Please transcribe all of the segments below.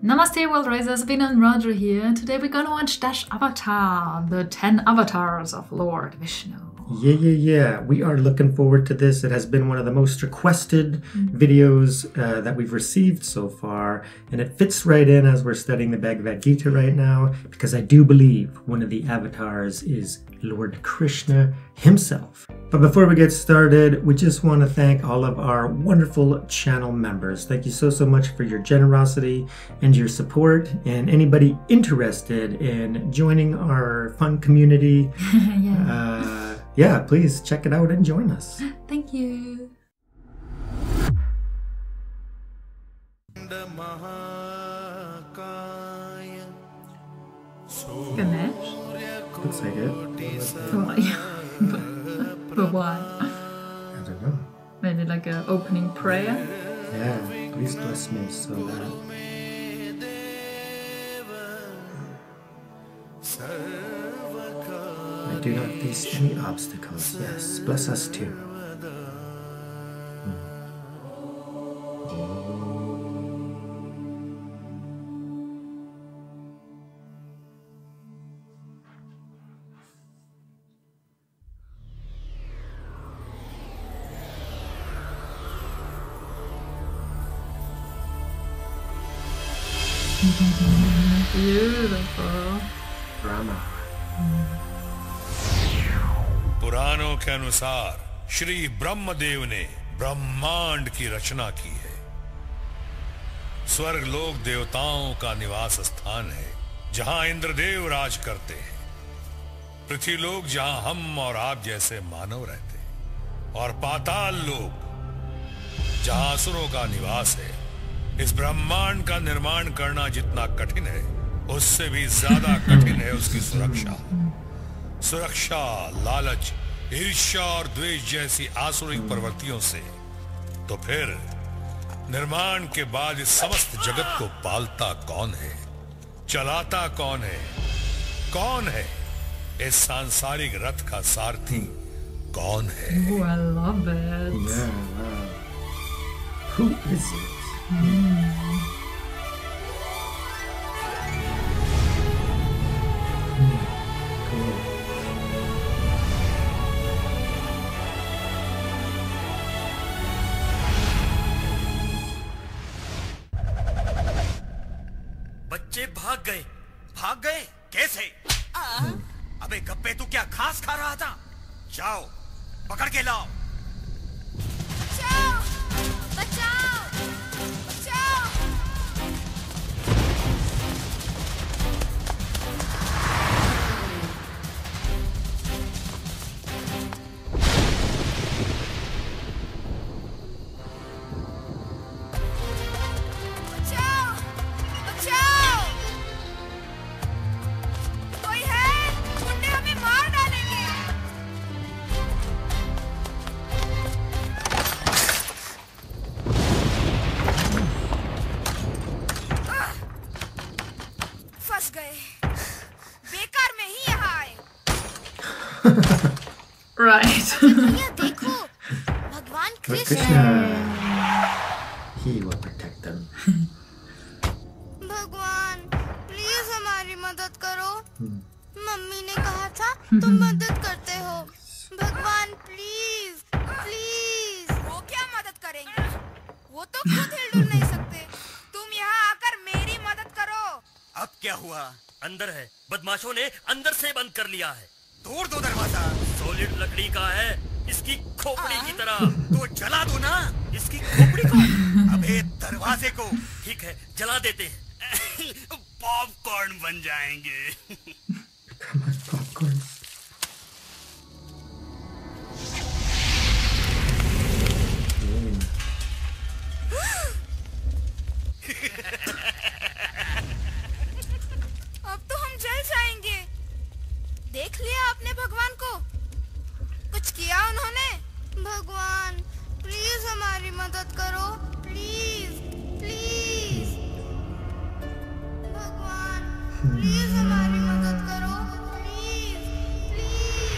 Namaste World Raisers, Vin and Roger here. Today we're gonna watch Dash Avatar, the 10 avatars of Lord Vishnu. Yeah. We are looking forward to this. It has been one of the most requested videos that we've received so far. And it fits right in as we're studying the Bhagavad Gita right now, because I do believe one of the avatars is Lord Krishna himself. But before we get started, we just want to thank all of our wonderful channel members. Thank you so much for your generosity and your support. And anybody interested in joining our fun community, yeah, please check it out and join us. Thank you. Ganesh? Looks like it. But why? I don't know. Maybe like an opening prayer? Yeah, please bless me so that... I do not face any obstacles. Yes, bless us too. Beautiful. Rama. पुराणों के अनुसार श्री ब्रह्मदेव ने ब्रह्मांड की रचना की है। स्वर्ग लोक देवताओं का निवास स्थान है, जहां इंद्रदेव राज करते हैं। पृथ्वी लोक जहां हम और आप जैसे मानव रहते हैं, और पाताल लोक जहां असुरों का निवास है। इस ब्रह्मांड का निर्माण करना जितना कठिन है, उससे भी ज्यादा कठिन है उसकी सुरक्षा। सुरक्षा, लालच, ईर्ष्या और द्वेष जैसी आसुरिक प्रवृत्तियों से। तो फिर निर्माण के बाद इस समस्त जगत को पालता कौन है, चलाता कौन है? कौन है इस सांसारिक रथ का सारथी? कौन है? Oh, I love it. Yeah, wow. Who is it? बच्चे भाग गए कैसे? अबे गप्पे, तू क्या घास खा रहा था? जाओ पकड़ के लाओ। बचाओ! बचाओ! बचाओ! बचाओ! बचाओ! कोई है? गुंडे हमें मार डालेंगे। फंस गए। बेकार में ही यहाँ आए। Right. भैया देखो, भगवान Lord Krishna. Krishna. He will protect them. भगवान प्लीज हमारी मदद करो। मम्मी ने कहा था तुम मदद करते हो। भगवान प्लीज प्लीज। वो क्या मदद करेंगे? वो तो खुद हिल नहीं सकते। तुम यहाँ आकर मेरी मदद करो। अब क्या हुआ? अंदर है। बदमाशों ने अंदर से बंद कर लिया है। तोड़ दो दरवाजा। सॉलिड लकड़ी का है, इसकी खोपड़ी की तरह। तो जला दो ना इसकी खोपड़ी को। अबे दरवाजे को। ठीक है, जला देते हैं। पॉपकॉर्न बन जाएंगे। Come on, popcorn. अब तो हम जल जाएंगे। देख लिया आपने भगवान को? कुछ किया उन्होंने? भगवान प्लीज हमारी मदद करो। Please please. भगवान प्लीज हमारी मदद करो। Please please.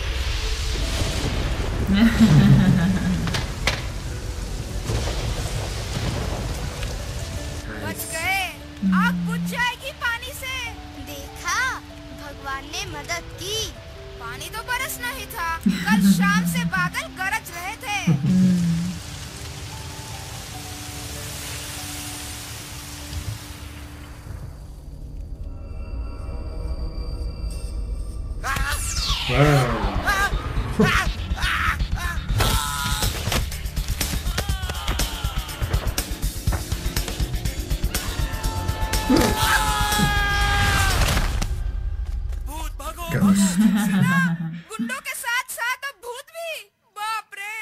बच गए। आ आग बुझ जाएगी पानी से। देखा, भगवान ने मदद की। पानी तो बरसना ही था। कल शाम से बादल गरज रहे थे। गुंडों के साथ साथ अब भूत भी। बाप रे।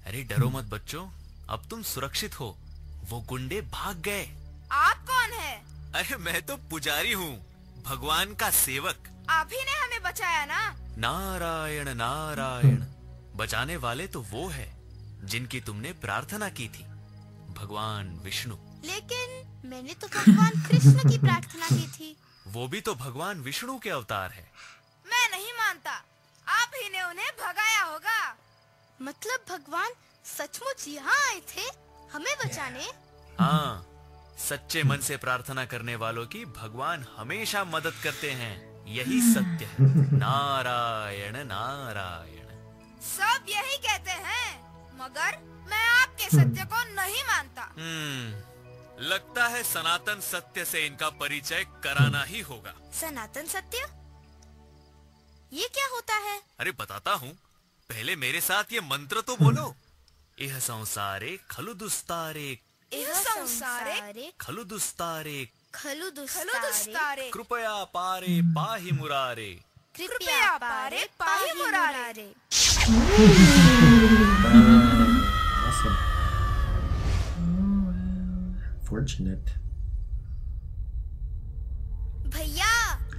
अरे डरो मत बच्चों, अब तुम सुरक्षित हो। वो गुंडे भाग गए। आप कौन है? अरे मैं तो पुजारी हूँ, भगवान का सेवक। आप ही ने हमें बचाया ना? नारायण नारायण। बचाने वाले तो वो है जिनकी तुमने प्रार्थना की थी, भगवान विष्णु। लेकिन मैंने तो भगवान कृष्ण की प्रार्थना की थी। वो भी तो भगवान विष्णु के अवतार है। मैं नहीं मानता, आप ही ने उन्हें भगाया होगा। मतलब भगवान सचमुच यहाँ आए थे हमें बचाने? हाँ, सच्चे मन से प्रार्थना करने वालों की भगवान हमेशा मदद करते हैं, यही सत्य है। नारायण नारायण। सब यही कहते हैं, मगर मैं आपके सत्य को नहीं मानता। लगता है सनातन सत्य से इनका परिचय कराना ही होगा। सनातन सत्य? ये क्या होता है? अरे बताता हूँ, पहले मेरे साथ ये मंत्र तो बोलो। इह संसारे खलु दुस्तारे, इह संसारे खलु दुस्तारे, खलु दुस्तारे, कृपया पारे पाहि मुरारे, कृपया पारे पाहि मुरारे। Awesome. Fortunate. भैया,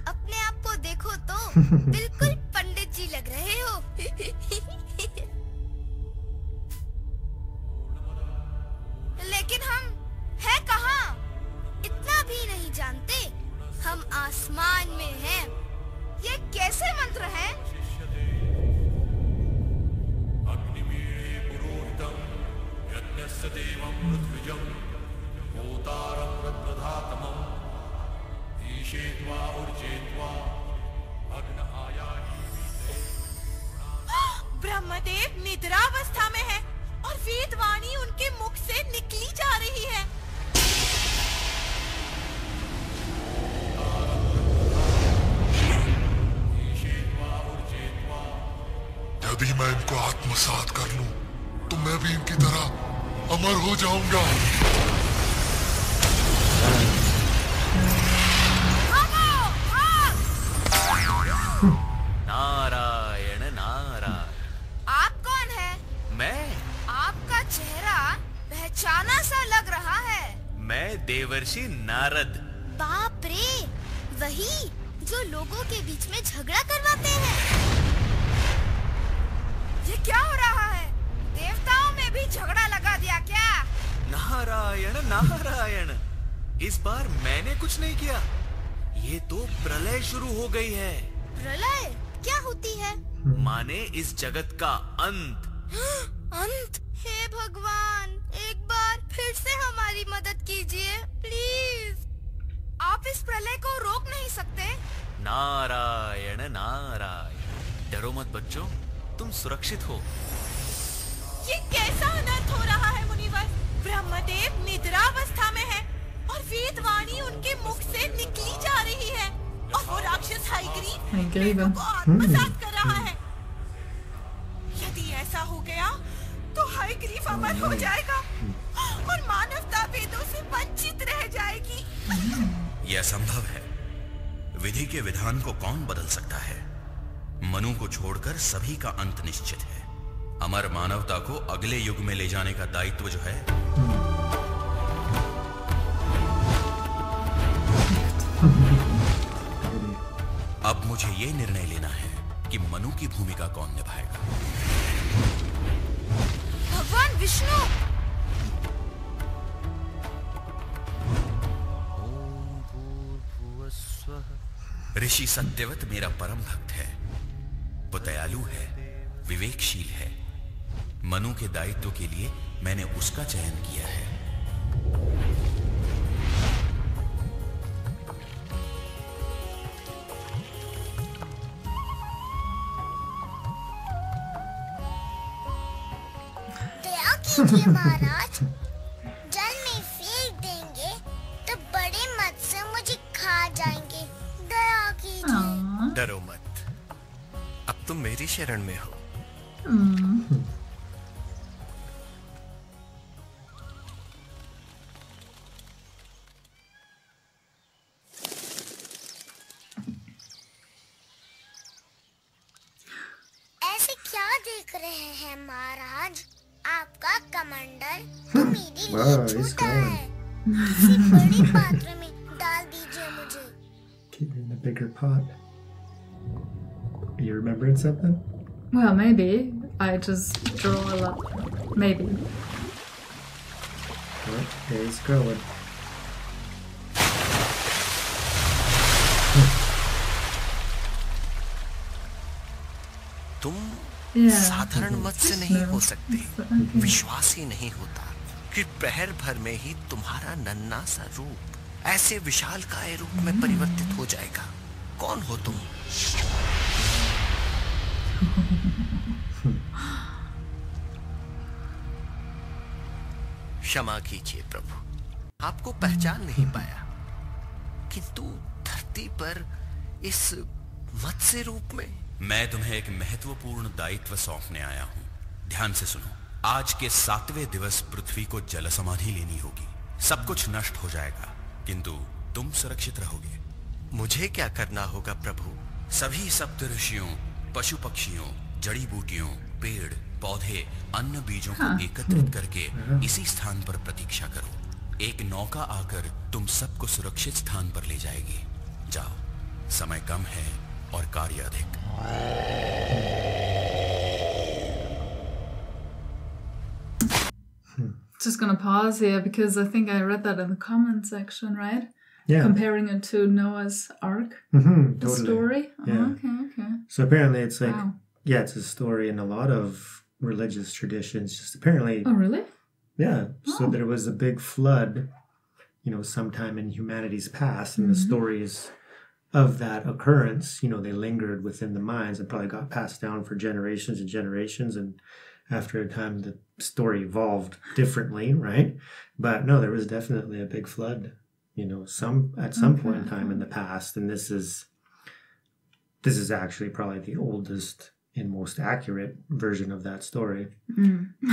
अपने आप को देखो तो बिल्कुल पंडित जी लग रहे हो। लेकिन हम हैं कहाँ? इतना भी नहीं जानते। हम आसमान में हैं। ये कैसे मंत्र हैं? ब्रह्मदेव निद्रावस्था में है और वेदवाणी उनके मुख से निकली जा रही है। यदि मैं इनको आत्मसात कर लूं, तो मैं भी इनकी तरह अमर हो जाऊंगा। नारायण नारायण। आप कौन है? मैं? आपका चेहरा पहचाना सा लग रहा है। मैं देवर्षि नारद। बाप रे, वही जो लोगों के बीच में झगड़ा करवाते हैं। ये क्या हो रहा है? देवताओं में भी झगड़ा लगा दिया क्या? नारायण नारायण। इस बार मैंने कुछ नहीं किया, ये तो प्रलय शुरू हो गई है। प्रलय क्या होती है? माने इस जगत का अंत। अंत? हे भगवान, एक बार फिर से हमारी मदद कीजिए प्लीज। आप इस प्रलय को रोक नहीं सकते? नारायण नारायण। डरो मत बच्चों, तुम सुरक्षित हो। ये कैसा अनर्थ हो रहा है मुनिवर? ब्रह्मदेव निद्रावस्था में है और वेदवाणी उनके मुख से निकली जा रही है और वो राक्षस हयग्रीव को आत्मसात कर रहा है। यदि ऐसा हो गया तो हयग्रीव अमर हो जाएगा और मानवता वेदों से वंचित रह जाएगी। यह असंभव है। विधि के विधान को कौन बदल सकता है? मनु को छोड़कर सभी का अंत निश्चित है। अमर मानवता को अगले युग में ले जाने का दायित्व जो है, अब मुझे यह निर्णय लेना है कि मनु की भूमिका कौन निभाएगा। भगवान विष्णु! ऋषि सत्यवत मेरा परम भक्त है। वो दयालु है, विवेकशील है, मनु के दायित्व के लिए मैंने उसका चयन किया है। दया कीजिए महाराज, जल में फेंक देंगे तो बड़े मत्स्य मुझे खा जाएंगे। दया कीजिए। डरो मत, अब तुम मेरी शरण में हो। ऐसे क्या देख रहे हैं महाराज? आपका कमंडल तो मेरे लिए छोटा है। किसी बड़ी पात्र में डाल दीजिए मुझे। Keep it in a bigger pot. Are you remembering something? Well, maybe. I just draw a lot. Maybe. Oh, yeah, he's growing. तुम Yeah. साधारण मत्स्य नहीं हो सकते। विश्वास ही नहीं होता कि प्रहर भर में ही तुम्हारा नन्हा सा रूप ऐसे विशालकाय रूप में परिवर्तित हो जाएगा। कौन हो तुम? क्षमा कीजिए प्रभु, आपको पहचान नहीं पाया, किंतु धरती पर इस मत्स्य रूप में। मैं तुम्हें एक महत्वपूर्ण दायित्व सौंपने आया हूं। ध्यान से सुनो। आज के 7वें दिवस पृथ्वी को जल समाधि लेनी होगी। सब कुछ नष्ट हो जाएगा, किंतु तुम सुरक्षित रहोगे। मुझे क्या करना होगा प्रभु? सभी सप्तऋषियों, पशु पक्षियों, जड़ी बूटियों, पेड़ पौधे, अन्न बीजों को एकत्रित करके इसी स्थान पर प्रतीक्षा करो। एक नौका आकर तुम सबको सुरक्षित स्थान पर ले जाएगी। जाओ, समय कम है और कार्य अधिक। Just gonna pause here because I think I read that in the comment section, right? Yeah. Comparing it to Noah's Ark, Mm-hmm, the totally. story. Yeah. Okay. So apparently it's like, Wow. yeah, it's a story in a lot of religious traditions. Just apparently, Oh, really? yeah. So Oh. there was a big flood, sometime in humanity's past, and the stories of that occurrence, they lingered within the minds and probably got passed down for generations and generations. And after a time, the story evolved differently, right? But no, there was definitely a big flood, at some point in time in the past. And this is actually probably the oldest and most accurate version of that story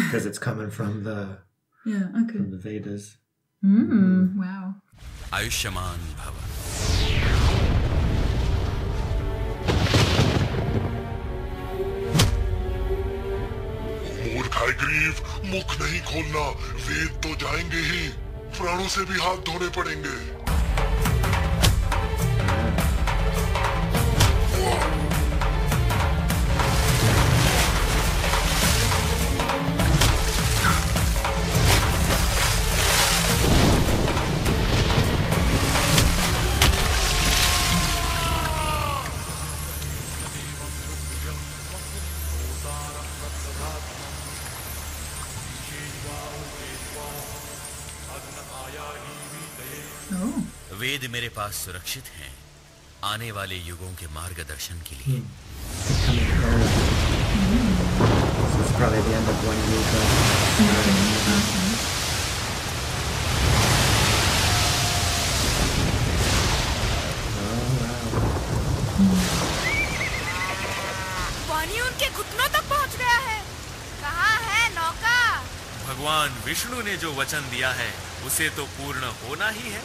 because it's coming from the Vedas. Wow. Ayushman भव। मूर्ख grieve, मुख नहीं खोलना, वेद तो जाएंगे ही, प्राणों से भी हाथ धोने पड़ेंगे। वेद मेरे पास सुरक्षित हैं आने वाले युगों के मार्गदर्शन के लिए। So it's probably the end of one yuga. पानी उनके घुटनों तक पहुंच गया है। कहाँ है नौका? भगवान विष्णु ने जो वचन दिया है उसे तो पूर्ण होना ही है।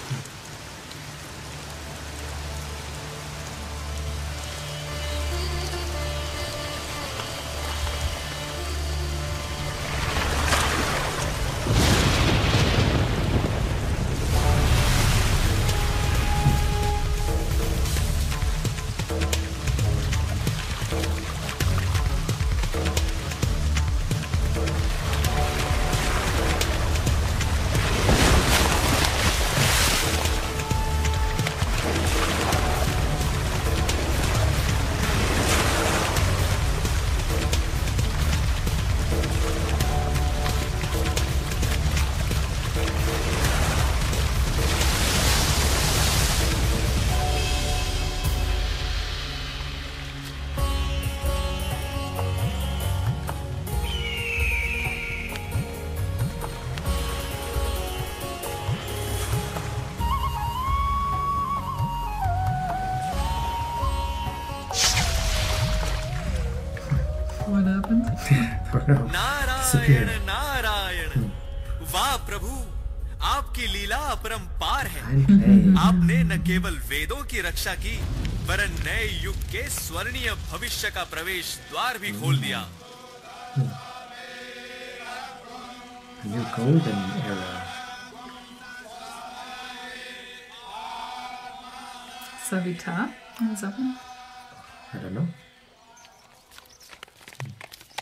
disappear. नारायण नारायण, वाह प्रभु, आपकी लीला अपरंपार है। आपने न केवल वेदों की रक्षा की, वरन नए युग के स्वर्णीय भविष्य का प्रवेश द्वार भी खोल दिया। A new golden era. Savitar? What's up? I don't know.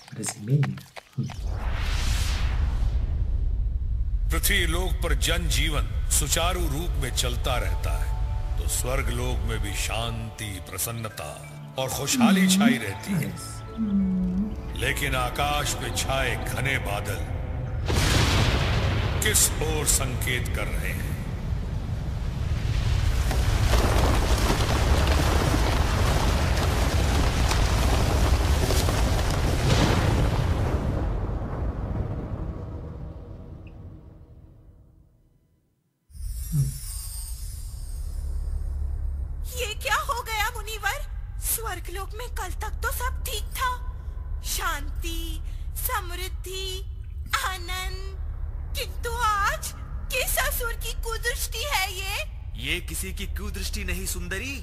What does he mean? पृथ्वी लोक पर जनजीवन सुचारू रूप में चलता रहता है, तो स्वर्ग लोक में भी शांति, प्रसन्नता और खुशहाली छाई रहती है। लेकिन आकाश में छाए घने बादल किस ओर संकेत कर रहे हैं? ये क्या हो गया मुनिवर? स्वर्गलोक में कल तक तो सब ठीक था, शांति, समृद्धि, आनंद, किंतु आज किस असुर की कुदृष्टि है ये? ये किसी की कुदृष्टि नहीं सुंदरी,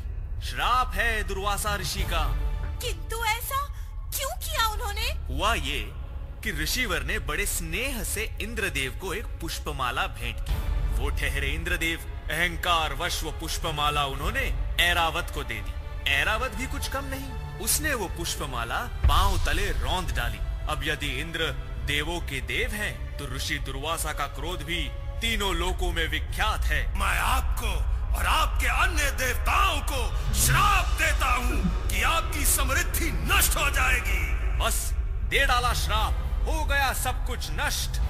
श्राप है दुर्वासा ऋषि का। किंतु ऐसा क्यों किया उन्होंने? हुआ ये कि ऋषिवर ने बड़े स्नेह से इंद्रदेव को एक पुष्पमाला भेंट की। वो ठहरे इंद्रदेव अहंकार वश वो पुष्पमाला उन्होंने ऐरावत को दे दी। ऐरावत भी कुछ कम नहीं, उसने वो पुष्पमाला पांव तले रौंद डाली। अब यदि इंद्र देवों के देव हैं, तो ऋषि दुर्वासा का क्रोध भी तीनों लोकों में विख्यात है। मैं आपको और आपके अन्य देवताओं को श्राप देता हूँ कि आपकी समृद्धि नष्ट हो जाएगी। बस दे डाला श्राप, हो गया सब कुछ नष्ट।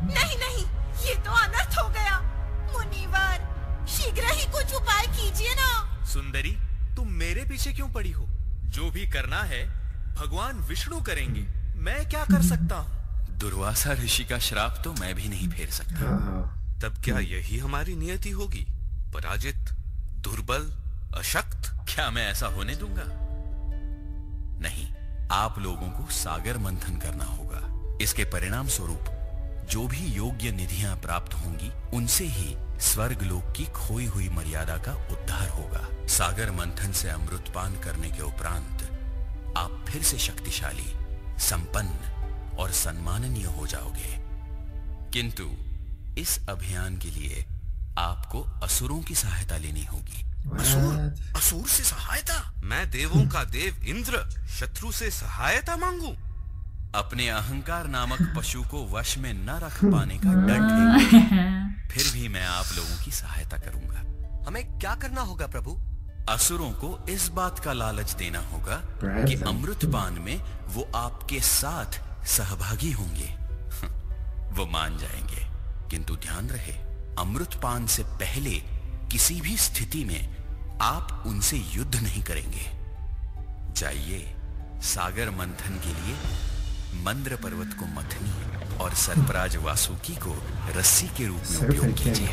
नहीं नहीं, ये तो अनर्थ हो गया। मुनिवर, शीघ्र ही कुछ उपाय कीजिए ना। सुंदरी, तुम मेरे पीछे क्यों पड़ी हो? जो भी करना है भगवान विष्णु करेंगे, मैं क्या कर सकता हूँ? दुर्वासा ऋषि का श्राप तो मैं भी नहीं फेर सकता। तब क्या यही हमारी नियति होगी? पराजित, दुर्बल, अशक्त? क्या मैं ऐसा होने दूंगा? नहीं, आप लोगों को सागर मंथन करना होगा। इसके परिणाम स्वरूप जो भी योग्य निधियां प्राप्त होंगी, उनसे ही स्वर्ग लोक की खोई हुई मर्यादा का उद्धार होगा। सागर मंथन से अमृतपान करने के उपरांत आप फिर से शक्तिशाली, संपन्न और सम्माननीय हो जाओगे। किंतु इस अभियान के लिए आपको असुरों की सहायता लेनी होगी। असुर से सहायता? मैं देवों का देव इंद्र शत्रु से सहायता मांगू? अपने अहंकार नामक पशु को वश में न रख पाने का डर लेकर फिर भी मैं आप लोगों की सहायता करूंगा। हमें क्या करना होगा प्रभु? असुरों को इस बात का लालच देना होगा कि अमृतपान में वो आपके साथ सहभागी होंगे। वो मान जाएंगे, किंतु ध्यान रहे, अमृतपान से पहले किसी भी स्थिति में आप उनसे युद्ध नहीं करेंगे। जाइए, सागर मंथन के लिए मंद्र पर्वत को मथनी और सर्पराज वासुकी को रस्सी के रूप में उपयोग कीजिए।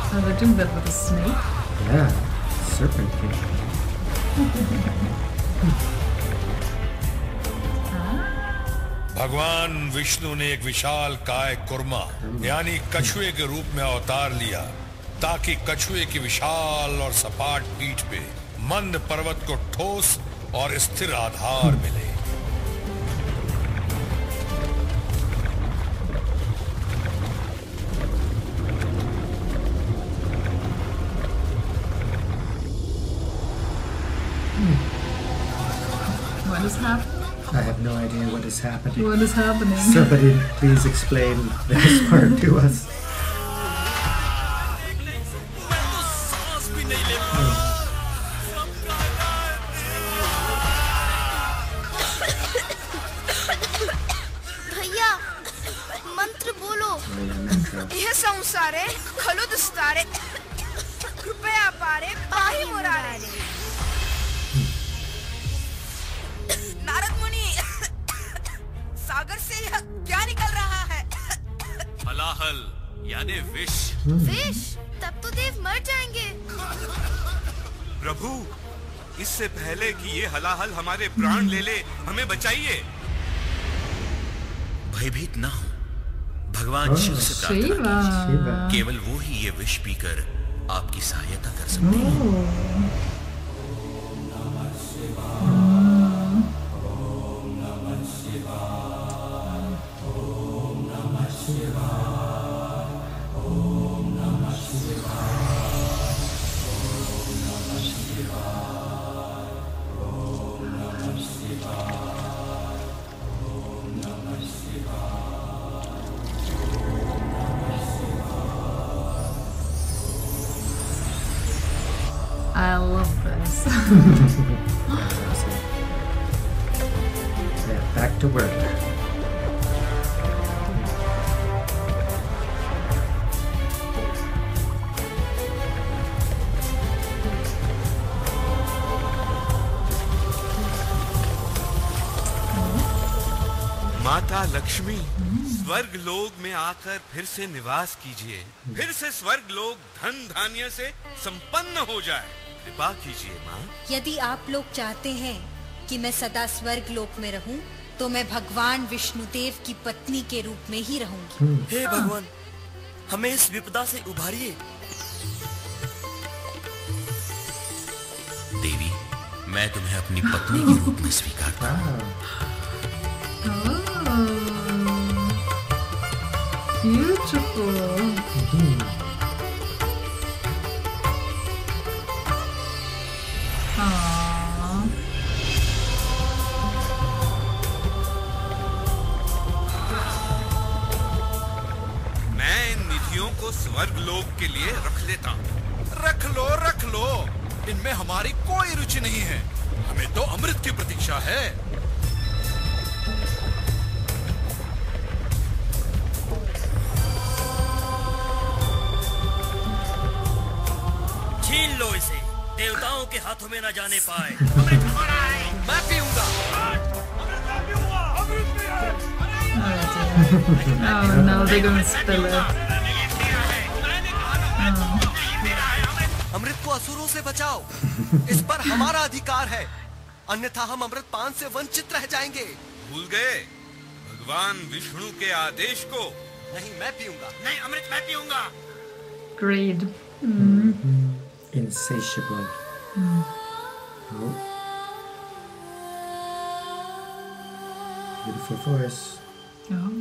Are they doing that with a snake? Yeah, serpent king. भगवान विष्णु ने एक विशाल काय कुर्मा यानी कछुए के रूप में अवतार लिया, ताकि कछुए की विशाल और सपाट पीठ पे मंद पर्वत को ठोस और स्थिर आधार मिले। What is happening? I have no idea what is happening. What is happening? Somebody please explain this part to us. भैया, मंत्र बोलो। यह संसारे खलु दुस्तारे कृपया पारे पाही मुरारे। नारद मुनि, सागर से यह क्या निकल रहा है? हलाहल यानी विष। विष? तब तो देव मर जाएंगे। प्रभु, इससे पहले कि ये हलाहल हमारे प्राण ले ले, हमें बचाइए। भयभीत ना हो, भगवान शिव से प्रार्थना कीजिए। केवल वो ही ये विष पीकर आपकी सहायता कर सकते हैं। I love this. Yeah, back to work. माता लक्ष्मी, स्वर्ग लोक में आकर फिर से निवास कीजिए। फिर से स्वर्ग लोक धन धान्य से संपन्न हो जाए। कृपा कीजिए माँ। यदि आप लोग चाहते हैं कि मैं सदा स्वर्ग लोक में रहूं, तो मैं भगवान विष्णुदेव की पत्नी के रूप में ही रहूंगी। हे भगवान, हमें इस विपदा से उभारिए। देवी, मैं तुम्हें अपनी पत्नी के रूप में स्वीकार करता हूँ। Beautiful. Aww. मैं इन निधियों को स्वर्ग लोक के लिए रख लेता हूँ। रख लो, इनमें हमारी कोई रुचि नहीं है। हमें तो अमृत की प्रतीक्षा है। छीन लो इसे, देवताओं के हाथों में न जाने पाए। अमृत हमारा है। मैं पीऊंगा। Oh no, they're gonna spill it. अमृत को असुरों से बचाओ। इस पर हमारा अधिकार है, अन्यथा हम अमृत पान से वंचित रह जाएंगे। भूल गए भगवान विष्णु के आदेश को? नहीं, मैं पीऊंगा। नहीं, अमृत मैं पीऊंगा। Greed. Insatiable. Oh. Beautiful voice. Oh.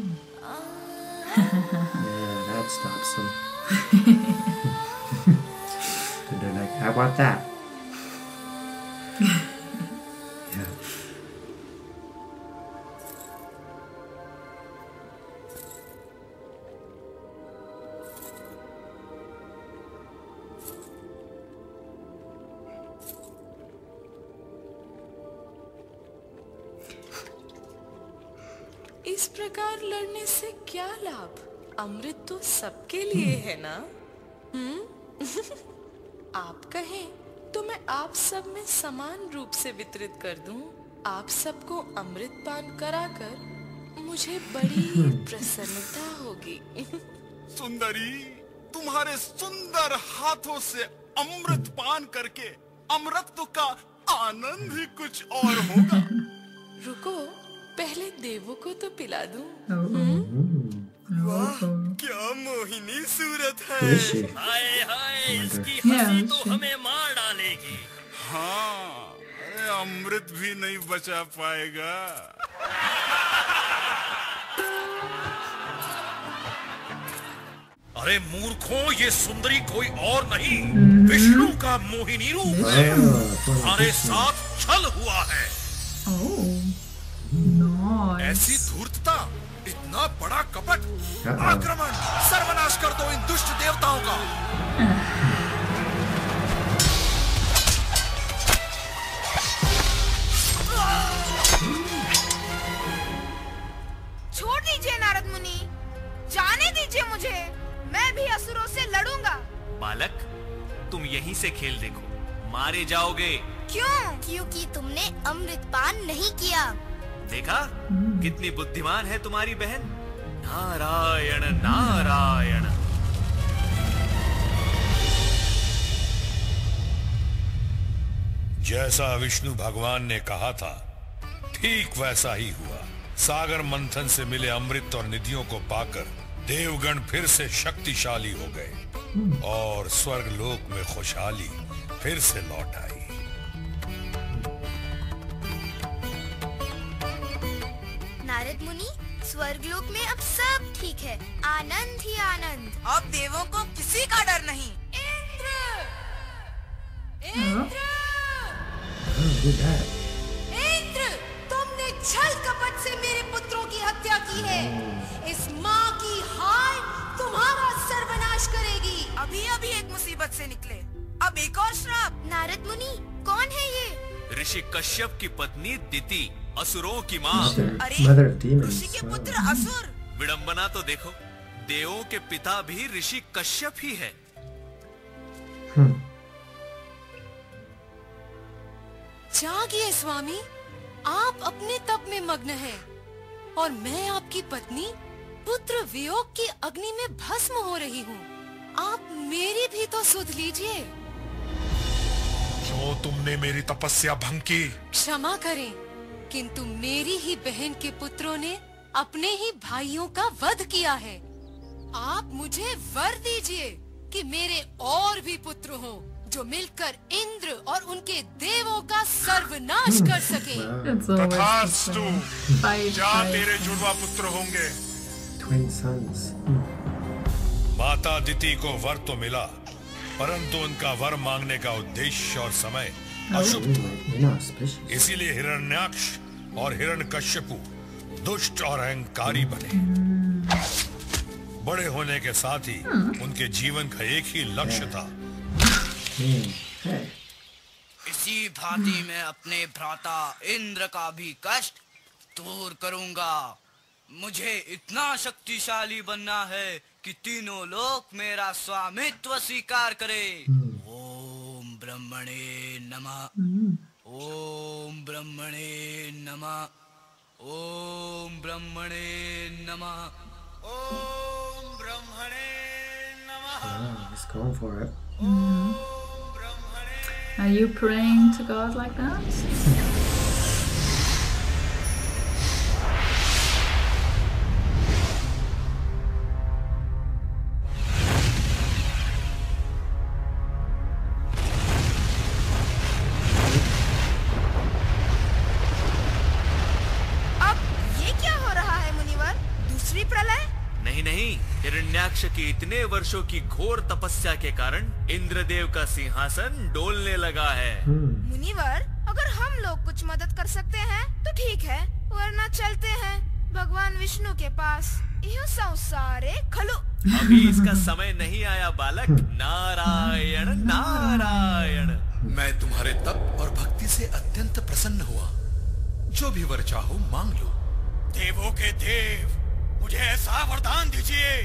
Yeah, that stops them. So they're like, I want that. Yeah. इस प्रकार लड़ने से क्या लाभ? अमृत तो सबके लिए है ना? आप कहें तो मैं आप सब में समान रूप से वितरित कर दूं। आप सबको अमृत पान कराकर मुझे बड़ी प्रसन्नता होगी। सुंदरी, तुम्हारे सुंदर हाथों से अमृत पान करके अमृत का आनंद ही कुछ और होगा। रुको, पहले देवों को तो पिला दूं। वाह, क्या मोहिनी सूरत है। हाय हाय, इसकी Yeah, हंसी तो she- हमें मार डालेगी। हाँ, अरे अमृत भी नहीं बचा पाएगा। अरे मूर्खों, ये सुंदरी कोई और नहीं, विष्णु का मोहिनी रूप है। हमारे साथ छल हुआ है। Oh. Nice. ऐसी धूर्तता, इतना बड़ा कपट, आक्रमण, सर्वनाश कर दो इन दुष्ट देवताओं का। छोड़ दीजिए नारद मुनि, जाने दीजिए मुझे। मैं भी असुरों से लड़ूंगा। बालक, तुम यहीं से खेल देखो, मारे जाओगे। क्यों? क्योंकि तुमने अमृत पान नहीं किया। देखा कितनी बुद्धिमान है तुम्हारी बहन। नारायण नारायण। जैसा विष्णु भगवान ने कहा था ठीक वैसा ही हुआ। सागर मंथन से मिले अमृत और निधियों को पाकर देवगण फिर से शक्तिशाली हो गए और स्वर्ग लोक में खुशहाली फिर से लौट आई। नारद मुनि, स्वर्गलोक में अब सब ठीक है, आनंद ही आनंद। अब देवों को किसी का डर नहीं। इंद्र! इंद्र! इंद्र! तुमने छल कपट से मेरे पुत्रों की हत्या की है। इस माँ की हाय तुम्हारा सर्वनाश करेगी। अभी अभी एक मुसीबत से निकले, अब एक और श्राप। नारद मुनि, कौन है ये? ऋषि कश्यप की पत्नी दिति, असुरों की माँ। अरे ऋषि के पुत्र असुर? विडंबना तो देखो, देवों के पिता भी ऋषि कश्यप ही है। जागिए स्वामी, आप अपने तप में मग्न हैं और मैं आपकी पत्नी पुत्र वियोग की अग्नि में भस्म हो रही हूँ। आप मेरी भी तो सुध लीजिए। जो तुमने मेरी तपस्या भंग की। क्षमा करें, किंतु मेरी ही बहन के पुत्रों ने अपने ही भाइयों का वध किया है। आप मुझे वर दीजिए कि मेरे और भी पुत्र हो जो मिलकर इंद्र और उनके देवों का सर्वनाश कर सके। तथास्तु, क्या तेरे जुड़वा पुत्र होंगे? माता दिति को वर तो मिला, परंतु उनका वर मांगने का उद्देश्य और समय अशुभ था। इसीलिए हिरण्याक्ष और हिरण्यकश्यपु दुष्ट और अहंकारी बने। बड़े होने के साथ ही उनके जीवन का एक ही लक्ष्य था। इसी भांति मैं अपने भ्राता इंद्र का भी कष्ट दूर करूंगा। मुझे इतना शक्तिशाली बनना है कि तीनों लोक मेरा स्वामित्व स्वीकार करे। ओम ब्रह्मणे नमः, ओम ब्रह्मणे नमः, ओम ब्रह्मणे नमः, ओम ब्रह्मणे नमः। He's going for it. Are you praying to God like that? Hiranyaksha की इतने वर्षों की घोर तपस्या के कारण इंद्रदेव का सिंहासन डोलने लगा है। मुनिवर, अगर हम लोग कुछ मदद कर सकते हैं तो ठीक है, वरना चलते हैं भगवान विष्णु के पास। सारे खलो। अभी इसका समय नहीं आया बालक। नारायण नारायण। मैं तुम्हारे तप और भक्ति से अत्यंत प्रसन्न हुआ। जो भी वर चाहो मांग लो। देवों के देव, मुझे ऐसा वरदान दीजिए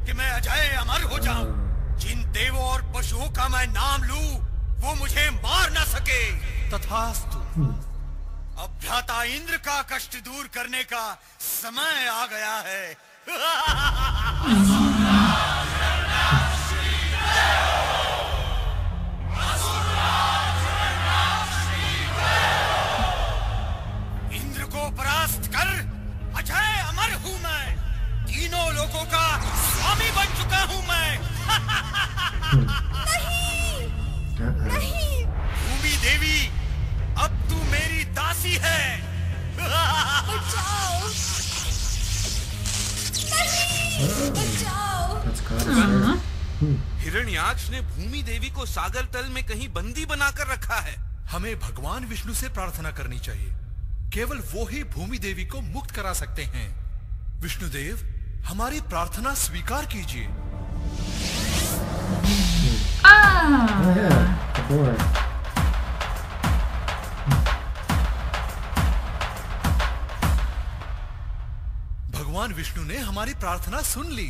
कि मैं अजय अमर हो जाऊं। जिन देवों और पशुओं का मैं नाम लूं, वो मुझे मार ना सके। तथास्तु। अब भ्राता इंद्र का कष्ट दूर करने का समय आ गया है। इंद्र को परास्त कर अजय अमर हूँ मैं। तीनों लोगों का स्वामी बन चुका हूँ मैं। नहीं, नहीं। भूमि देवी, अब तू मेरी दासी है। बचाओ, नहीं, बचाओ। हिरण्याक्ष ने भूमि देवी को सागर तल में कहीं बंदी बनाकर रखा है। हमें भगवान विष्णु से प्रार्थना करनी चाहिए। केवल वो ही भूमि देवी को मुक्त करा सकते हैं। विष्णुदेव, हमारी प्रार्थना स्वीकार कीजिए। भगवान विष्णु ने हमारी प्रार्थना सुन ली।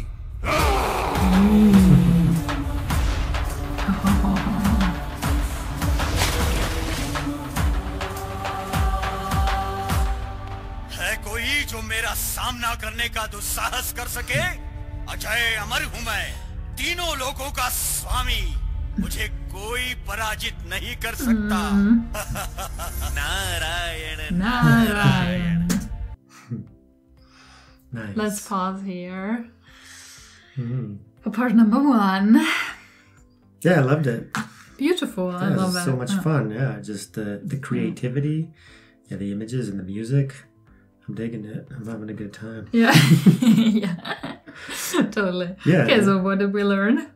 है कोई जो मेरा सामना करने का दुस्साहस कर सके? अजय अमर हूँ मैं, तीनों लोगों का स्वामी। मुझे कोई पराजित नहीं कर सकता। Narayan Narayan. Nice. Let's pause here for part number 1. Yeah, I loved it. Beautiful. I Yeah, it love was it. so much fun. Yeah, just the creativity, yeah, the images and the music. I'm digging it. I'm having a good time. Yeah. Yeah. Totally. Yeah. Okay, so what did we learn?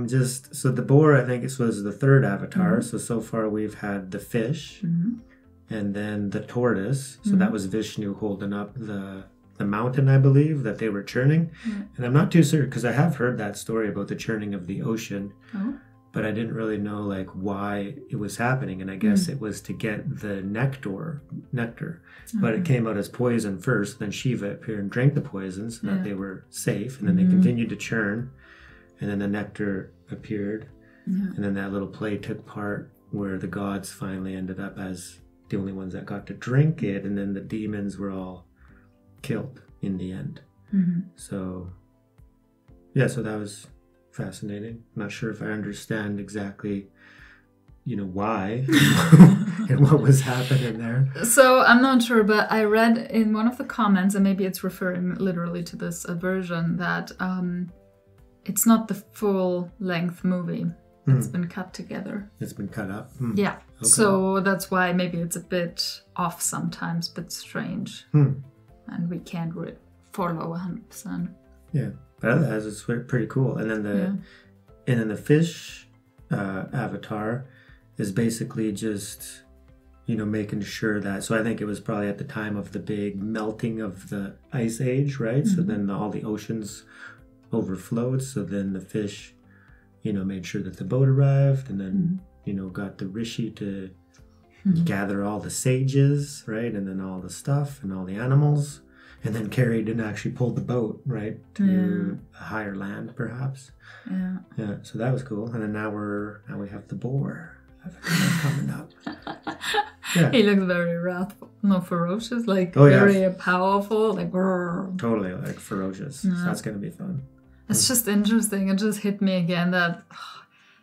Just so the boar, I think this was the third avatar. So far we've had the fish, and then the tortoise. So that was Vishnu holding up the mountain, I believe, that they were churning. And I'm not too certain because I have heard that story about the churning of the ocean, but I didn't really know like why it was happening. And I guess it was to get the nectar, but it came out as poison first. Then Shiva appeared and drank the poison so that they were safe. And then they continued to churn. And then the nectar appeared. And then that little play took part where the gods finally ended up as the only ones that got to drink it. And then the demons were all killed in the end. So, yeah, so that was fascinating. I'm not sure if I understand exactly, why and what was happening there. So I'm not sure, but I read in one of the comments, and maybe it's referring literally to this version, that it's not the full-length movie. It's been cut together. It's been cut up? Yeah. Okay. So that's why maybe it's a bit off sometimes, a bit strange. And we can't follow 100%. Yeah, but otherwise it's pretty cool. And then the fish avatar is basically just, making sure that. So I think it was probably at the time of the big melting of the ice age, right? So then all the oceans overflowed. So then the fish, made sure that the boat arrived, and then got the rishi to gather all the sages, right, and then all the stuff and all the animals, and then carried and actually pulled the boat, right, to a higher land, perhaps. Yeah. So that was cool. And then now we have the boar coming up. Yeah. He looks very wrathful, no, ferocious, like very powerful, like brrr. Totally, like ferocious. So that's gonna be fun. It's just interesting. It just hit me again that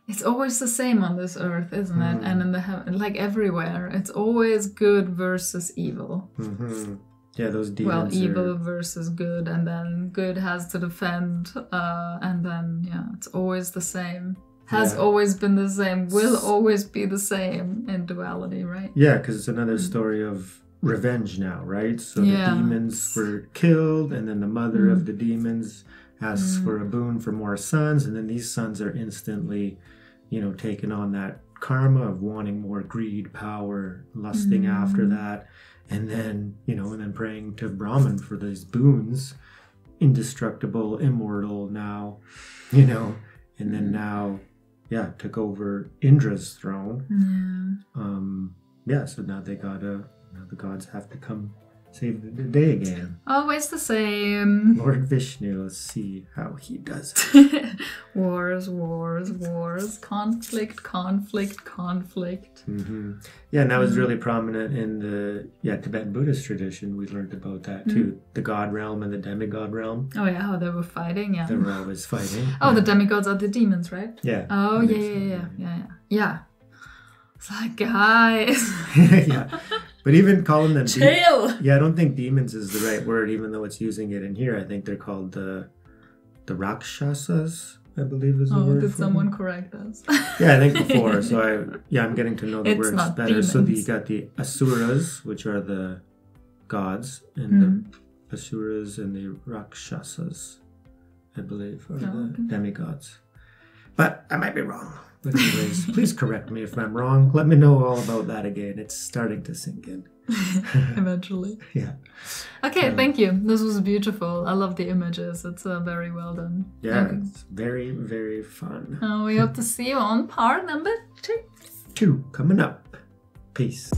it's always the same on this earth, isn't it? And in the heaven, like everywhere, it's always good versus evil. Yeah, those demons. Well, evil versus good, and then good has to defend, and then it's always the same. Has always been the same. Will always be the same in duality, right? Yeah, because it's another story of revenge now, right? So the demons were killed, and then the mother of the demons asks for a boon for more sons, and then these sons are instantly, taking on that karma of wanting more greed, power, lusting after that, and then, and then praying to Brahman for these boons, indestructible, immortal now, and then now, took over Indra's throne. So now the gods have to come save the day again. Always the same. Lord Vishnu, let's see how he does it. Wars, wars, wars. Conflict, conflict, conflict. Yeah, and that was really prominent in the Tibetan Buddhist tradition. We learned about that too. The god realm and the demigod realm. Oh yeah, how they were fighting, They were always fighting. Oh, the demigods are the demons, right? Yeah. Oh, yeah. It's like, guys. Yeah. But even calling them chill. I don't think demons is the right word, even though it's using it in here. I think they're called the Rakshasas, I believe is the word. Oh, did someone correct us? Yeah, I think before. So I'm getting to know the words better. Demons. So you got the Asuras, which are the gods, and the Asuras and the Rakshasas, I believe, are the demigods. But I might be wrong. But anyways, please correct me if I'm wrong. Let me know all about that again. It's starting to sink in. Eventually. Yeah. Okay, thank you. This was beautiful. I love the images. It's very well done. Yeah, it's very, very fun. We hope to see you on part number 2. 2 coming up. Peace.